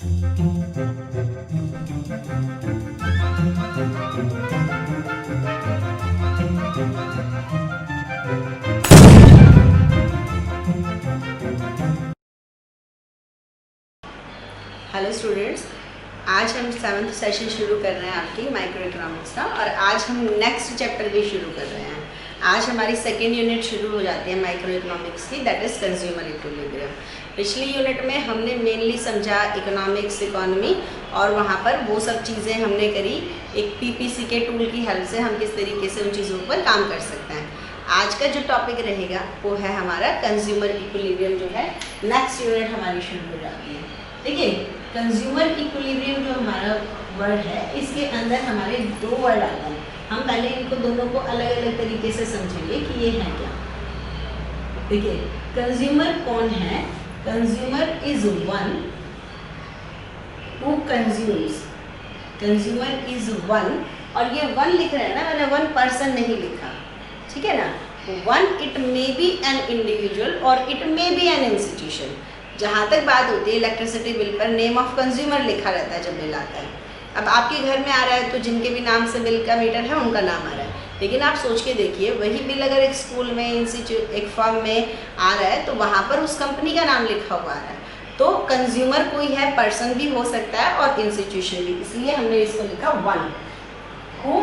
Hello students, आज हम 7th session शुरू कर रहे हैं आपकी माइक्रो इकोनॉमिक्स का। और आज हम नेक्स्ट चैप्टर भी शुरू कर रहे हैं। आज हमारी सेकेंड यूनिट शुरू हो जाती है माइक्रो इकोनॉमिक्स की, दैट इज़ कंज्यूमर इक्विलिब्रियम। पिछली यूनिट में हमने मेनली समझा इकोनॉमिक्स, इकोनॉमी, और वहाँ पर वो सब चीज़ें हमने करी। एक पीपीसी के टूल की हेल्प से हम किस तरीके से उन चीज़ों पर काम कर सकते हैं। आज का जो टॉपिक रहेगा वो है हमारा कंज्यूमर इक्विलिब्रियम, जो है नेक्स्ट यूनिट हमारी शुरू हो जाती है। देखिए, कंज्यूमर इक्विलिब्रियम जो हमारा वर्ड है, इसके अंदर हमारे दो वर्ड आते हैं। हम पहले इनको दोनों को अलग अलग तरीके से समझेंगे कि ये है क्या। देखिए, कंज्यूमर कौन है? Consumer is one who consumes. Consumer is one, और ये वन लिख रहे हैं ना, मैंने वन पर्सन नहीं लिखा, ठीक है ना। One, it may be an individual और it may be an institution. जहाँ तक बात होती है इलेक्ट्रिसिटी बिल पर नेम ऑफ कंज्यूमर लिखा रहता है जब बिल आता है। अब आपके घर में आ रहा है तो जिनके भी नाम से बिल का मीटर है उनका नाम आ रहा है, लेकिन आप सोच के देखिए, वही बिल अगर एक स्कूल में, इंस्टीट्यूट, एक फर्म में आ रहा है तो वहाँ पर उस कंपनी का नाम लिखा हुआ आ रहा है। तो कंज्यूमर कोई है, पर्सन भी हो सकता है और इंस्टीट्यूशन भी, इसलिए हमने इसको लिखा वन हु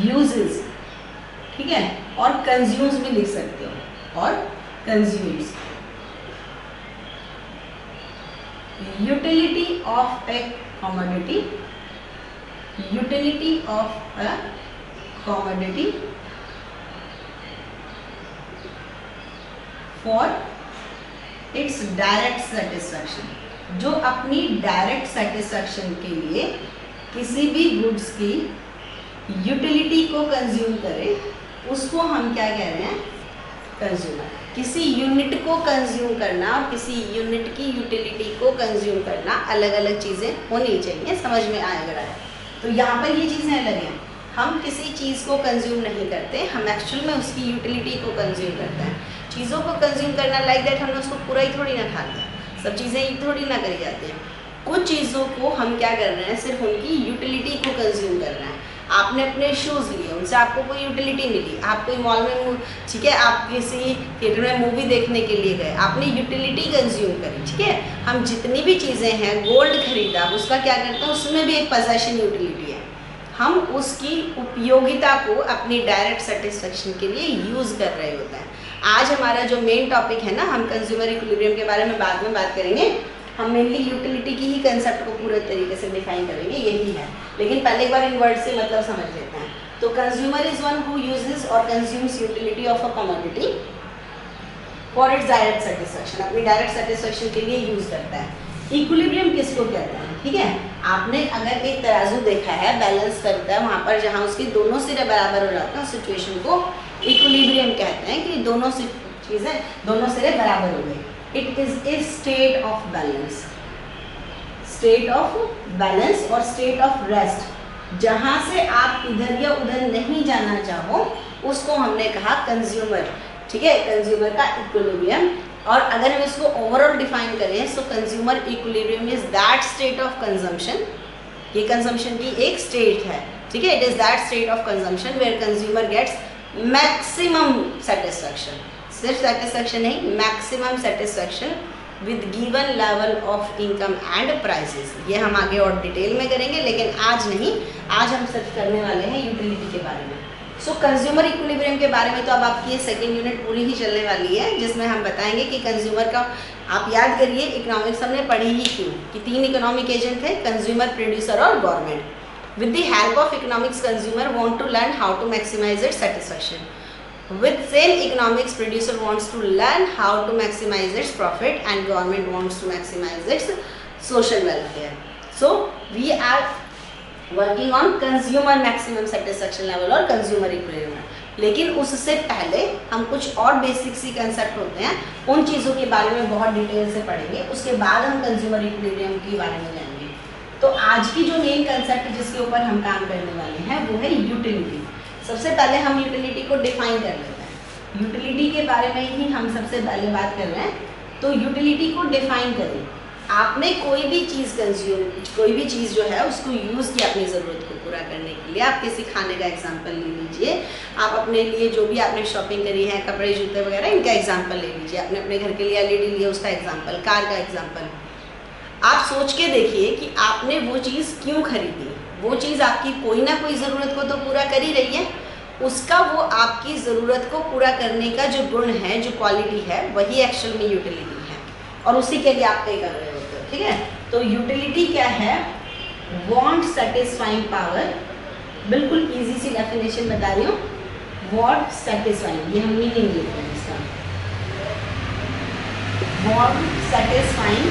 यूजेस, ठीक है। और कंज्यूम्स भी लिख सकते हो, और consumes. Utility of a commodity, utility of a commodity for its direct satisfaction, जो अपनी डायरेक्ट सेटिस्फैक्शन के लिए किसी भी गुड्स की यूटिलिटी को कंज्यूम करे, उसको हम क्या कह रहे हैं? कंज्यूमर। किसी यूनिट को कंज्यूम करना और किसी यूनिट की यूटिलिटी को कंज्यूम करना अलग अलग चीज़ें होनी चाहिए, समझ में आए अगर आए तो। यहाँ पर ये चीज़ें अलग हैं। हम किसी चीज़ को कंज्यूम नहीं करते, हम एक्चुअल में उसकी यूटिलिटी को कंज्यूम करते हैं। चीज़ों को कंज्यूम करना लाइक दैट हमने उसको पूरा ही थोड़ी ना खा लिया, सब चीज़ें ही थोड़ी ना करी जाती हैं। कुछ चीज़ों को हम क्या कर रहे हैं, सिर्फ उनकी यूटिलिटी को कंज्यूम कर रहे हैं। आपने अपने शूज़ लिए, उनसे आपको कोई यूटिलिटी मिली। आप कोई मॉल में, ठीक है, आप किसी थिएटर में मूवी देखने के लिए गए, आपने यूटिलिटी कंज्यूम करी, ठीक है। हम जितनी भी चीज़ें हैं, गोल्ड खरीदा, उसका क्या करते हैं, उसमें भी एक पोजेशन यूटिलिटी है। हम उसकी उपयोगिता को अपनी डायरेक्ट सेटिस्फेक्शन के लिए यूज़ कर रहे होते हैं। आज हमारा जो मेन टॉपिक है ना, हम कंज्यूमर इक्विलिब्रियम के बारे में बाद में बात करेंगे। हम मेनली यूटिलिटी की ही कंसेप्ट को पूरे तरीके से डिफाइन करेंगे, यही है। लेकिन पहले एक बार इन वर्ड से मतलब समझ लेते हैं। तो consumer is one who uses और consumes utility of a commodity for its direct satisfaction, अपनी डायरेक्ट सेटिस्फैक्शन के लिए यूज करता है। इक्विलिब्रियम किसको कहते हैं? ठीक है, आपने अगर एक तराजू देखा है, बैलेंस करता है, वहाँ पर जहाँ उसके दोनों सिरे बराबर हो जाते हैं, उस सिचुएशन को इक्विलिब्रियम कहते हैं कि दोनों चीज़ें, दोनों सिरे बराबर हो गए। It is a state of balance, state of balance और state of rest। जहाँ से आप इधर या उधर नहीं जाना चाहो उसको हमने कहा कंज्यूमर, ठीक है, कंज्यूमर का इक्विलिब्रियम। और अगर हम इसको ओवरऑल डिफाइन करें तो consumer equilibrium is that state of consumption, ये कंजम्पशन की एक स्टेट है, ठीक है। It is that state of consumption where consumer gets maximum satisfaction, सिर्फ सेटिस्फैक्शन नहीं, maximum satisfaction with given level of income and prices. ये हम आगे और डिटेल में करेंगे, लेकिन आज नहीं, आज हम सिर्फ करने वाले हैं यूटिलिटी के बारे में। सो कंज्यूमर इक्विलिब्रियम के बारे में तो अब आपकी ये सेकेंड यूनिट पूरी ही चलने वाली है, जिसमें हम बताएंगे कि कंज्यूमर का, आप याद करिए इकोनॉमिक्स हमने पढ़ी ही क्यों, कि 3 इकोनॉमिक एजेंट थे, कंज्यूमर, प्रोड्यूसर और government. With the help of economics, consumer want to learn how to maximise its satisfaction. With same economics, producer wants to learn how to maximize its profit and government wants to maximize its social welfare. So we are working on consumer maximum satisfaction level और consumer equilibrium। लेकिन उससे पहले हम कुछ और basic सी concept होते हैं, उन चीज़ों के बारे में बहुत डिटेल से पढ़ेंगे, उसके बाद हम कंज्यूमर इक्विलिब्रियम के बारे में जानेंगे। तो आज की जो मेन कंसेप्ट जिसके ऊपर हम काम करने वाले हैं वो है यूटिलिटी। सबसे पहले हम यूटिलिटी को डिफाइन कर लेते हैं। यूटिलिटी के बारे में ही हम सबसे पहले बात कर रहे हैं, तो यूटिलिटी को डिफाइन करें। आपने कोई भी चीज़ जो है उसको यूज़ किया अपनी ज़रूरत को पूरा करने के लिए। आप किसी खाने का एग्जांपल ले लीजिए, आप अपने लिए जो भी आपने शॉपिंग करी है, कपड़े जूते वगैरह, इनका एग्जांपल ले लीजिए। आपने अपने घर के लिए एलईडी लिया, उसका एग्जांपल, कार का एग्जांपल। आप सोच के देखिए कि आपने वो चीज़ क्यों खरीदी। वो चीज़ आपकी कोई ना कोई ज़रूरत को तो पूरा कर ही रही है, उसका वो आपकी ज़रूरत को पूरा करने का जो गुण है, जो क्वालिटी है, वही एक्चुअल में यूटिलिटी है, और उसी के लिए आप पे कर रहे होते हो। ठीक है, तो यूटिलिटी क्या है? Want satisfying power. बिल्कुल इजी सी डेफिनेशन बता रही हूँ, वांट सेटिस्फाइंग, ये हम मीनिंग लेते हैं इसका। Want satisfying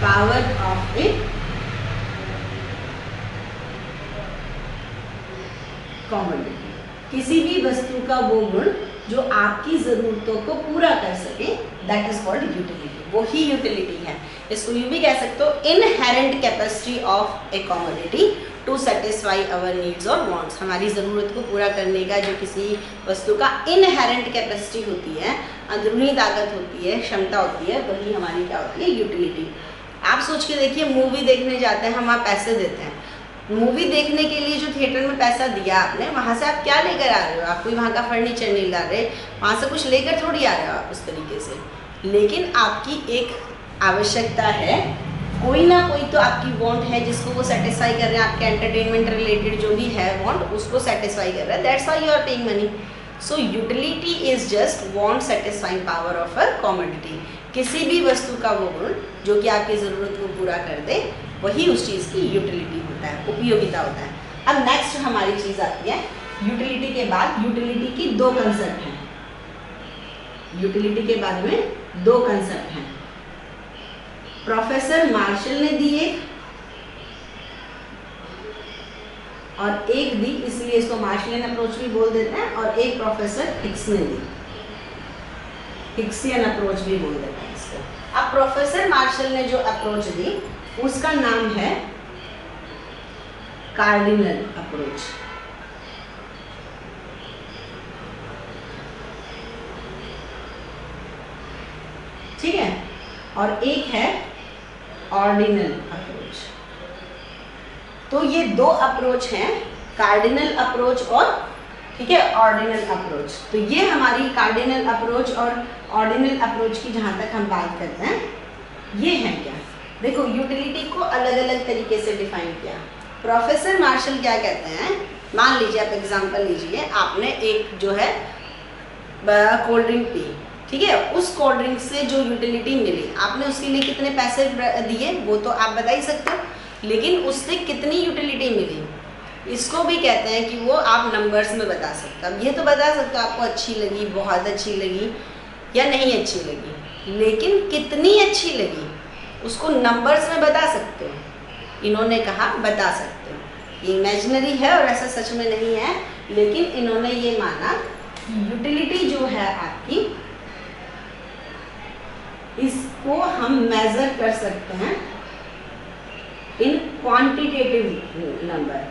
power of a commodity. किसी भी वस्तु का वो गुण जो आपकी ज़रूरतों को पूरा कर सके, दैट इज कॉल्ड यूटिलिटी। वो ही यूटिलिटी है। इसको यूँ भी कह सकते हो, inherent capacity of a commodity to satisfy our needs और वांट्स। हमारी ज़रूरत को पूरा करने का जो किसी वस्तु का इनहेरेंट कैपेसिटी होती है, अंदरूनी ताकत होती है, क्षमता होती है, वही हमारी क्या होती है? यूटिलिटी। आप सोच के देखिए, मूवी देखने जाते हैं हम, आप पैसे देते हैं। मूवी देखने के लिए जो थिएटर में पैसा दिया आपने, वहाँ से आप क्या लेकर आ रहे हो? आप कोई वहाँ का फर्नीचर नहीं ला रहे, वहाँ से कुछ लेकर थोड़ी आ रहे हो आप उस तरीके से। लेकिन आपकी एक आवश्यकता है, कोई ना कोई तो आपकी वांट है जिसको वो सेटिस्फाई कर रहे हैं। आपके एंटरटेनमेंट रिलेटेड जो भी है वांट, उसको सेटिस्फाई कर रहा है, that's why you are paying money. So utility is just want satisfying power of a commodity. किसी भी वस्तु का वो गुण जो कि आपकी ज़रूरत को पूरा कर दे, वही उस चीज़ की यूटिलिटी होता है, उपयोगिता होता है। अब नेक्स्ट हमारी चीज़ आती है, यूटिलिटी के बाद यूटिलिटी की दो कंसेप्ट हैं। यूटिलिटी के बाद में दो कंसेप्ट हैं, प्रोफेसर मार्शल ने दी एक और एक दी, इसलिए इसको मार्शलियन अप्रोच भी बोल देते हैं, और एक प्रोफेसर हिक्स ने दी, हिक्सियन अप्रोच भी बोल देते हैं इसको। अब प्रोफेसर मार्शल ने जो अप्रोच दी उसका नाम है कार्डिनल अप्रोच। ठीक है, और एक है ऑर्डिनल अप्रोच। तो ये दो अप्रोच हैं, कार्डिनल अप्रोच और, ठीक है, ऑर्डिनल अप्रोच। तो ये हमारी कार्डिनल अप्रोच और ऑर्डिनल अप्रोच की जहाँ तक हम बात करते हैं, ये है क्या? देखो, यूटिलिटी को अलग अलग तरीके से डिफाइन किया। प्रोफेसर मार्शल क्या कहते हैं, मान लीजिए आप एग्जांपल लीजिए, आपने एक जो है कोल्ड ड्रिंक पी, ठीक है, उस कोल्ड ड्रिंक से जो यूटिलिटी मिली, आपने उसके लिए कितने पैसे दिए वो तो आप बता ही सकते हो, लेकिन उससे कितनी यूटिलिटी मिली, इसको भी कहते हैं कि वो आप नंबर्स में बता सकते हो। अब ये तो बता सकते हो आपको अच्छी लगी, बहुत अच्छी लगी या नहीं अच्छी लगी, लेकिन कितनी अच्छी लगी उसको नंबर्स में बता सकते हो। इन्होंने कहा बता सकते हो। ये इमेजिनरी है और ऐसा सच में नहीं है, लेकिन इन्होंने ये माना कि यूटिलिटी जो है आपकी, इसको हम मेजर कर सकते हैं इन क्वांटिटेटिव नंबर।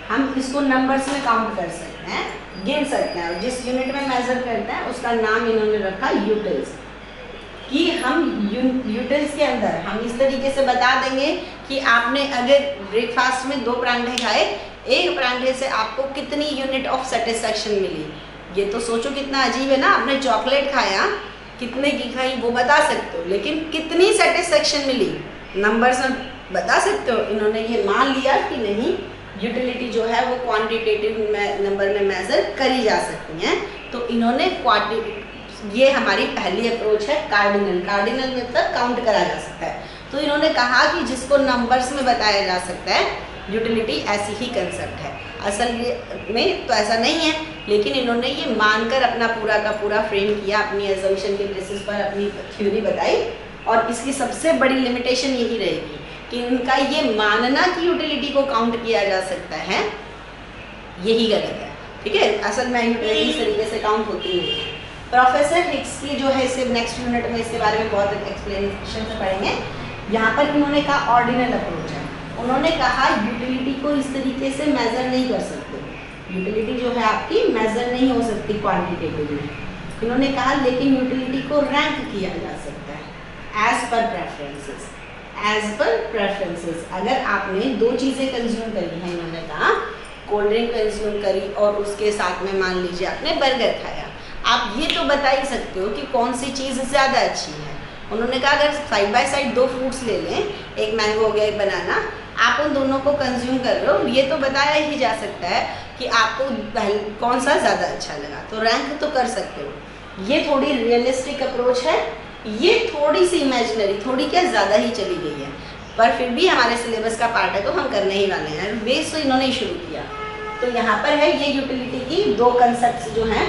हम इसको नंबर्स में काउंट कर सकते हैं, गिन सकते हैं, और जिस यूनिट में मेजर करते हैं उसका नाम इन्होंने रखा यूटिल्स। कि हम यूटिल्स के अंदर हम इस तरीके से बता देंगे कि आपने अगर ब्रेकफास्ट में 2 परांठे खाए, एक परांठे से आपको कितनी यूनिट ऑफ सेटिस्फैक्शन मिली। ये तो सोचो कितना अजीब है ना, आपने चॉकलेट खाया, कितने की खाई वो बता सकते हो, लेकिन कितनी सेटिस्फैक्शन मिली नंबर्स में बता सकते हो। इन्होंने ये मान लिया कि नहीं, यूटिलिटी जो है वो क्वांटिटेटिव नंबर में मेजर करी जा सकती हैं। तो इन्होंने ये हमारी पहली अप्रोच है कार्डिनल। कार्डिनल में तक काउंट करा जा सकता है। तो इन्होंने कहा कि जिसको नंबर्स में बताया जा सकता है, यूटिलिटी ऐसी ही कंसेप्ट है। असल में तो ऐसा नहीं है, लेकिन इन्होंने ये मानकर अपना पूरा का पूरा फ्रेम किया, अपनी एजम्पशन के बेसिस पर अपनी थ्योरी बताई। और इसकी सबसे बड़ी लिमिटेशन यही रहेगी कि इनका ये मानना कि यूटिलिटी को काउंट किया जा सकता है, यही गलत है। ठीक है, असल में यूटिलिटी इस तरीके से काउंट होती नहीं है। प्रोफेसर हिक्स की जो है, इसे नेक्स्ट यूनिट में इसके बारे में बहुत एक्सप्लेनेशन से पढ़ेंगे। यहाँ पर इन्होंने कहा ऑर्डिनल अप्रोच है। उन्होंने कहा यूटिलिटी को इस तरीके से मेजर नहीं कर सकते। यूटिलिटी जो है आपकी मेजर नहीं हो सकती क्वांटिटेटिव में। इन्होंने कहा लेकिन यूटिलिटी को रैंक किया जा सकता है as per preferences. As per preferences, अगर आपने दो चीज़ें कंज्यूम करी हैं, इन्होंने कहा कोल्ड ड्रिंक कंज्यूम करी और उसके साथ में मान लीजिए आपने बर्गर खाया, आप ये तो बता ही सकते हो कि कौन सी चीज़ ज़्यादा अच्छी है। उन्होंने कहा अगर साइड बाय साइड दो फ्रूट्स ले लें, एक मैंगो हो गया एक बनाना, आप उन दोनों को कंज्यूम कर रहे हो, ये तो बताया ही जा सकता है कि आपको कौन सा ज़्यादा अच्छा लगा, तो रैंक तो कर सकते हो। ये थोड़ी रियलिस्टिक अप्रोच है, ये थोड़ी सी इमेजिनरी, थोड़ी क्या ज़्यादा ही चली गई है, पर फिर भी हमारे सिलेबस का पार्ट है तो हम करने ही वाले हैं। बेस तो इन्होंने ही शुरू किया। तो यहाँ पर है ये यूटिलिटी की दो कंसेप्ट जो हैं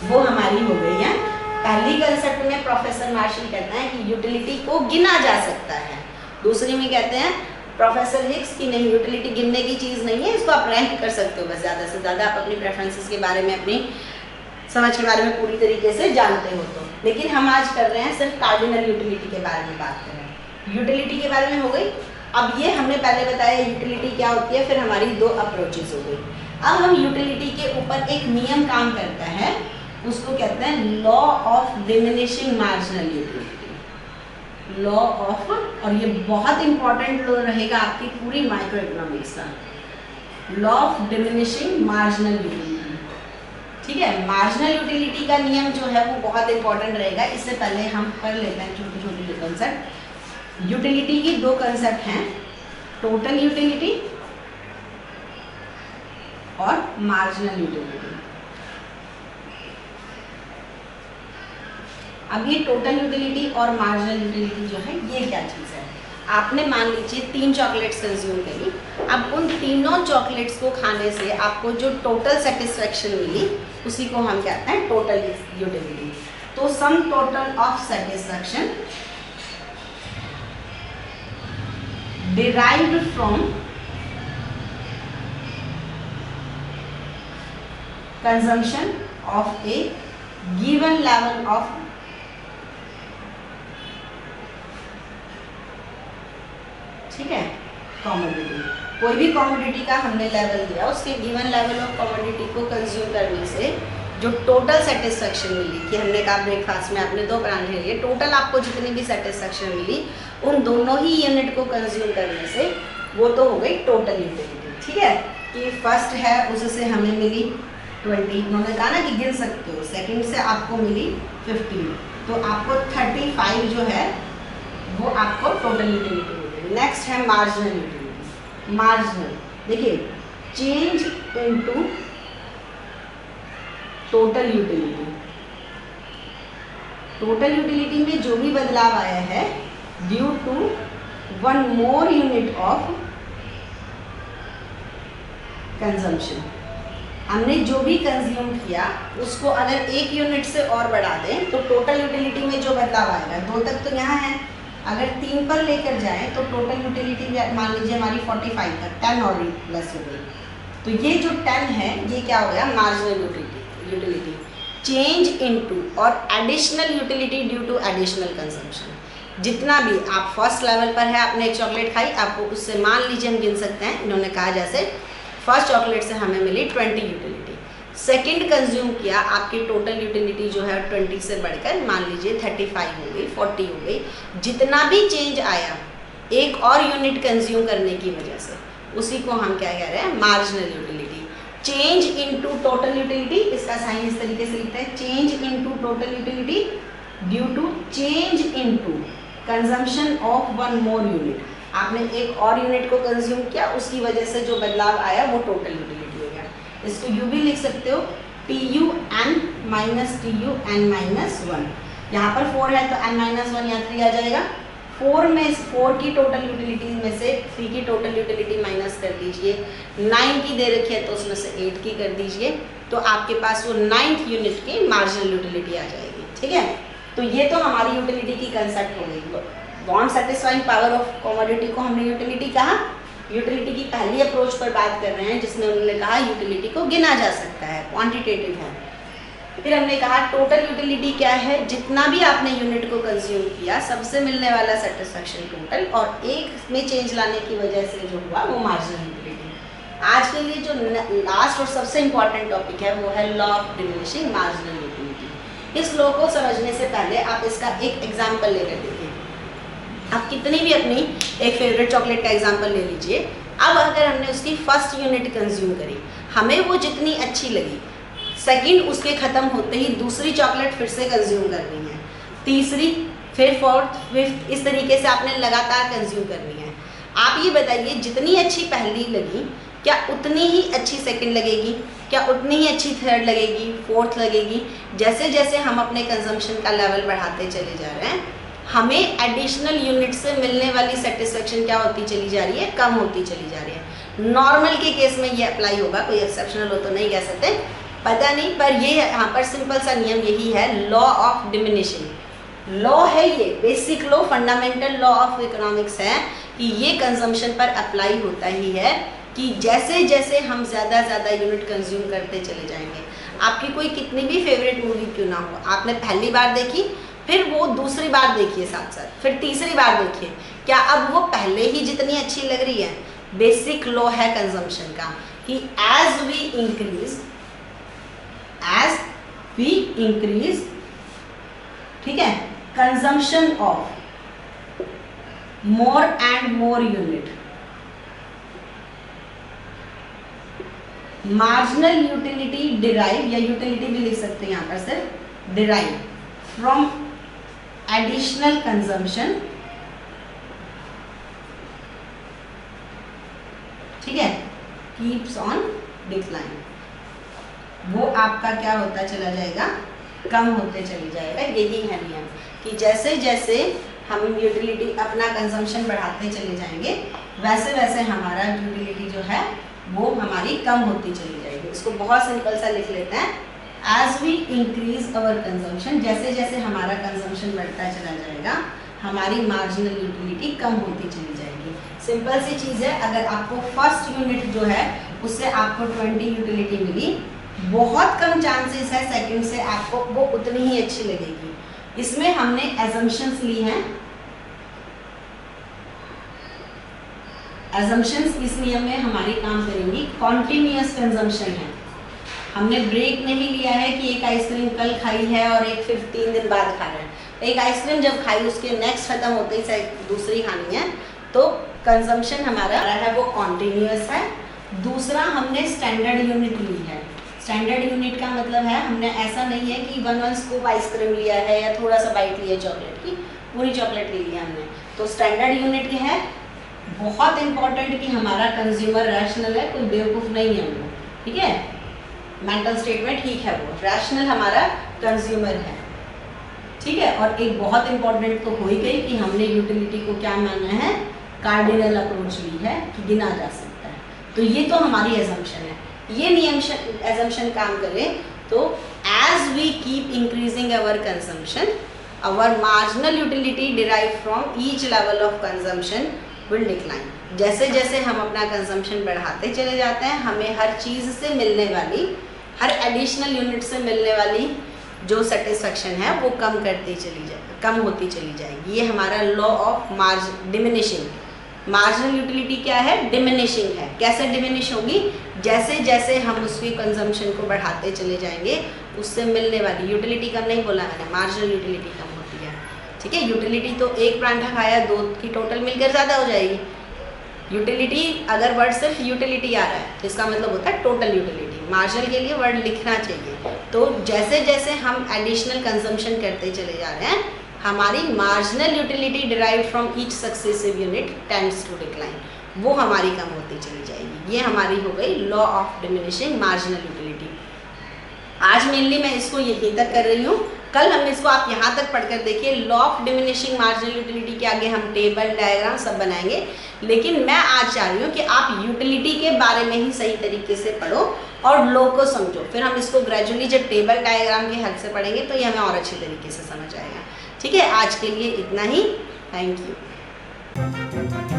वो हमारी हो गई हैं। पहली कंसेप्ट में प्रोफेसर मार्शल कहते हैं कि यूटिलिटी को गिना जा सकता है, दूसरी में कहते हैं प्रोफेसर हिक्स की नहीं, यूटिलिटी गिनने की चीज़ नहीं है, इसको आप रैंक कर सकते हो बस, ज़्यादा से ज़्यादा आप अपनी प्रेफरेंसेस के बारे में, अपनी समझ के बारे में पूरी तरीके से जानते हो तो। लेकिन हम आज कर रहे हैं सिर्फ कार्डिनल यूटिलिटी के बारे में बात कर रहे हैं। यूटिलिटी के बारे में हो गई। अब ये हमने पहले बताया यूटिलिटी क्या होती है, फिर हमारी दो अप्रोचेस हो गई। अब हम यूटिलिटी के ऊपर एक नियम काम करता है, उसको कहते हैं law of diminishing marginal utility. Law of, और ये बहुत इंपॉर्टेंट रहेगा आपकी पूरी माइक्रो इकोनॉमिक्स का, law of diminishing marginal utility. ठीक है, मार्जिनल यूटिलिटी का नियम जो है वो बहुत इंपॉर्टेंट रहेगा। इससे पहले हम कर लेते हैं छोटे छोटे कंसेप्ट। यूटिलिटी की दो कंसेप्ट हैं, टोटल यूटिलिटी और मार्जिनल यूटिलिटी। अब ये टोटल यूटिलिटी और मार्जिनल यूटिलिटी जो है ये क्या चीज़ है। आपने मान लीजिए 3 चॉकलेट्स कंज्यूम करी, अब उन तीनों चॉकलेट्स को खाने से आपको जो टोटल सेटिस्फेक्शन मिली उसी को हम कहते हैं टोटल यूटिलिटी। तो sum total of satisfaction derived from consumption of a given level of ठीक है कमोडिटी। कोई भी कमोडिटी का हमने लेवल दिया, उसके गिवन लेवल ऑफ कमोडिटी को कंज्यूम करने से जो टोटल सेटिस्फेक्शन मिली, कि हमने कहा ब्रेकफास्ट में आपने 2 परांठे लिए, टोटल आपको जितनी भी सेटिस्फेक्शन मिली उन दोनों ही यूनिट को कंज्यूम करने से वो तो हो गई टोटल यूटिलिटी। ठीक है, कि फर्स्ट है उससे हमें मिली 20, उन्होंने कहा ना कि गिन सकते हो, सेकंड से आपको मिली 15, तो आपको 35 जो है वो आपको टोटल यूटिलिटी मिली। नेक्स्ट है मार्जिनल यूटिलिटी। मार्जिनल देखिए, change into total utility. Total utility में जो भी बदलाव आया है due to 1 more unit of consumption. हमने जो भी कंज्यूम किया उसको अगर 1 यूनिट से और बढ़ा दें तो टोटल यूटिलिटी में जो बदलाव आएगा, 2 तक तो यहाँ है, अगर 3 पर लेकर जाएं तो टोटल यूटिलिटी मान लीजिए हमारी 45 तक, 10 और प्लस हो गई, तो ये जो 10 है ये क्या हो गया मार्जिनल यूटिलिटी। चेंज इनटू और additional utility due to additional consumption. जितना भी आप फर्स्ट लेवल पर है, आपने एक चॉकलेट खाई, आपको उससे मान लीजिए हम गिन सकते हैं, इन्होंने कहा जैसे फर्स्ट चॉकलेट से हमें मिली 20 यूटिलिटी, सेकंड कंज्यूम किया, आपकी टोटल यूटिलिटी जो है 20 से बढ़कर मान लीजिए 35 हो गई, 40 हो गई। जितना भी चेंज आया एक और यूनिट कंज्यूम करने की वजह से, उसी को हम क्या कह रहे हैं marginal utility. Change into total utility, इसका साइन इस तरीके से लिखते हैं, change into total utility due to change into consumption of 1 more unit. आपने एक और यूनिट को कंज्यूम किया, उसकी वजह से जो बदलाव आया वो टोटल यूटिलिटी हो गया। इसको यू भी लिख सकते हो, TUN माइनस TUN माइनस 1। यहाँ पर 4 है तो n माइनस 1 यहाँ 3 आ जाएगा। 4 की टोटल यूटिलिटी में से 3 की टोटल यूटिलिटी माइनस कर दीजिए, 9 की दे रखी है तो उसमें से 8 की कर दीजिए, तो आपके पास वो 9th यूनिट की मार्जिनल यूटिलिटी आ जाएगी। ठीक है, तो ये तो हमारी यूटिलिटी की कंसेप्ट हो गई। Non satisfying power of commodity को हमने यूटिलिटी कहा। यूटिलिटी की पहली अप्रोच पर बात कर रहे हैं जिसमें उन्होंने कहा यूटिलिटी को गिना जा सकता है, क्वांटिटेटिव है। फिर हमने कहा टोटल यूटिलिटी क्या है, जितना भी आपने यूनिट को कंज्यूम किया सबसे मिलने वाला सेटिस्फेक्शन टोटल, और एक में चेंज लाने की वजह से जो हुआ वो मार्जिनल यूटिलिटी। आज के लिए जो लास्ट और सबसे इंपॉर्टेंट टॉपिक है वो है law of diminishing marginal utility. इस लॉ को समझने से पहले आप इसका एक एग्जाम्पल लेकर देखिए। आप कितनी भी अपनी एक फेवरेट चॉकलेट का एग्जाम्पल ले लीजिए। अब अगर हमने उसकी फर्स्ट यूनिट कंज्यूम करी, हमें वो जितनी अच्छी लगी, सेकंड उसके ख़त्म होते ही दूसरी चॉकलेट फिर से कंज्यूम करनी है, तीसरी, फिर फोर्थ, फिफ्थ, इस तरीके से आपने लगातार कंज्यूम करनी है। आप ये बताइए, जितनी अच्छी पहली लगी क्या उतनी ही अच्छी सेकंड लगेगी? क्या उतनी ही अच्छी थर्ड लगेगी, फोर्थ लगेगी? जैसे जैसे हम अपने कंजम्पशन का लेवल बढ़ाते चले जा रहे हैं, हमें एडिशनल यूनिट से मिलने वाली सेटिस्फेक्शन क्या होती चली जा रही है? कम होती चली जा रही है। नॉर्मल के केस में ये अप्लाई होगा, कोई एक्सेप्शनल हो तो नहीं कह सकते, पता नहीं, पर ये यहाँ पर सिंपल सा नियम यही है, लॉ ऑफ डिमिनिशिंग लॉ है ये, basic law, fundamental law of economics है कि ये कंजम्पशन पर अप्लाई होता ही है कि जैसे जैसे हम ज़्यादा यूनिट कंज्यूम करते चले जाएंगे। आपकी कोई कितनी भी फेवरेट मूवी क्यों ना हो, आपने पहली बार देखी, फिर वो दूसरी बार देखिए साथ साथ, फिर तीसरी बार देखिए, क्या अब वो पहले ही जितनी अच्छी लग रही है? बेसिक लॉ है कंजम्पशन का कि एज वी इंक्रीज, ठीक है, consumption of more and more unit, marginal utility derive, या यूटिलिटी भी लिख सकते हैं यहाँ पर सिर्फ, डिराइव फ्रॉम एडिशनल कंजम्पशन, ठीक है, कीप्स ऑन डिक्लाइन। वो आपका क्या होता चला जाएगा? कम होते चली जाएगा। यही है नियम कि जैसे जैसे हम यूटिलिटी, अपना कंजम्पशन बढ़ाते चले जाएंगे, वैसे वैसे हमारा यूटिलिटी जो है वो हमारी कम होती चली जाएगी। इसको बहुत सिंपल सा लिख लेते हैं, as we increase our consumption, जैसे जैसे हमारा कंजम्पशन बढ़ता चला जाएगा, हमारी मार्जिनल यूटिलिटी कम होती चली जाएगी। सिंपल सी चीज़ है, अगर आपको फर्स्ट यूनिट जो है उससे आपको 20 यूटिलिटी मिली, बहुत कम चांसेस है सेकंड से आपको वो उतनी ही अच्छी लगेगी। इसमें हमने एजम्पशंस ली हैं। एजम्पशंस इस नियम में हमारी काम करेंगी। कॉन्टिन्यूअस कंजम्पशन है, हमने ब्रेक नहीं लिया है कि एक आइसक्रीम कल खाई है और एक फिर 3 दिन बाद खा रहे हैं। एक आइसक्रीम जब खाई उसके नेक्स्ट खत्म होते ही दूसरी खानी है, तो कंजम्पशन हमारा है वो कॉन्टिन्यूअस है। दूसरा, हमने स्टैंडर्ड यूनिट ली है। स्टैंडर्ड यूनिट का मतलब है, हमने ऐसा नहीं है कि 1 स्कूप आइसक्रीम लिया है या थोड़ा सा बाइट लिया चॉकलेट की, पूरी चॉकलेट ले लिया हमने। तो स्टैंडर्ड यूनिट क्या है? बहुत इंपॉर्टेंट कि हमारा कंज्यूमर रैशनल है, कोई बेवकूफ़ नहीं है वो, ठीक है, मेंटल स्टेटमेंट ठीक है, वो रैशनल हमारा कंज्यूमर है, ठीक है। और एक बहुत इंपॉर्टेंट तो हो ही गई कि हमने यूटिलिटी को क्या माना है? कार्डिनल अप्रोच ली है कि गिना जा सकता है। तो ये तो हमारी एजम्पशन है। ये नियम एजम्पशन काम करे तो as we keep increasing our consumption, our marginal utility derive from each level of consumption will decline. जैसे जैसे हम अपना कंजम्पशन बढ़ाते चले जाते हैं, हमें हर चीज़ से मिलने वाली, हर एडिशनल यूनिट से मिलने वाली जो सेटिस्फेक्शन है वो कम होती चली जाएगी। ये हमारा law of diminishing. Marginal utility क्या है? डिमिनिशिंग है। कैसे डिमिनिश होगी? जैसे जैसे हम उसकी कंजम्पशन को बढ़ाते चले जाएंगे, उससे मिलने वाली यूटिलिटी कम नहीं बोला मैंने, मार्जिनल यूटिलिटी कम होती है, ठीक है। यूटिलिटी तो एक परांठा खाया, 2 की टोटल मिलकर ज़्यादा हो जाएगी। यूटिलिटी, अगर वर्ड सिर्फ यूटिलिटी आ रहा है तो इसका मतलब होता है टोटल यूटिलिटी। मार्जिनल के लिए वर्ड लिखना चाहिए। तो जैसे जैसे हम एडिशनल कंजम्पशन करते चले जा रहे हैं, हमारी marginal utility derive from each successive unit tends to decline, वो हमारी कम होती चली जाएगी। ये हमारी हो गई law of diminishing marginal utility. आज मेनली मैं इसको यहीं तक कर रही हूँ, कल हम इसको आप यहाँ तक पढ़कर देखिए। Law of diminishing marginal utility के आगे हम टेबल, डायग्राम सब बनाएंगे, लेकिन मैं आज चाह रही हूँ कि आप यूटिलिटी के बारे में ही सही तरीके से पढ़ो और लॉ को समझो। फिर हम इसको ग्रेजुअली जब टेबल डायग्राम के हेल्प से पढ़ेंगे तो ये हमें और अच्छी तरीके से समझ आएगा, ठीक है। आज के लिए इतना ही, थैंक यू।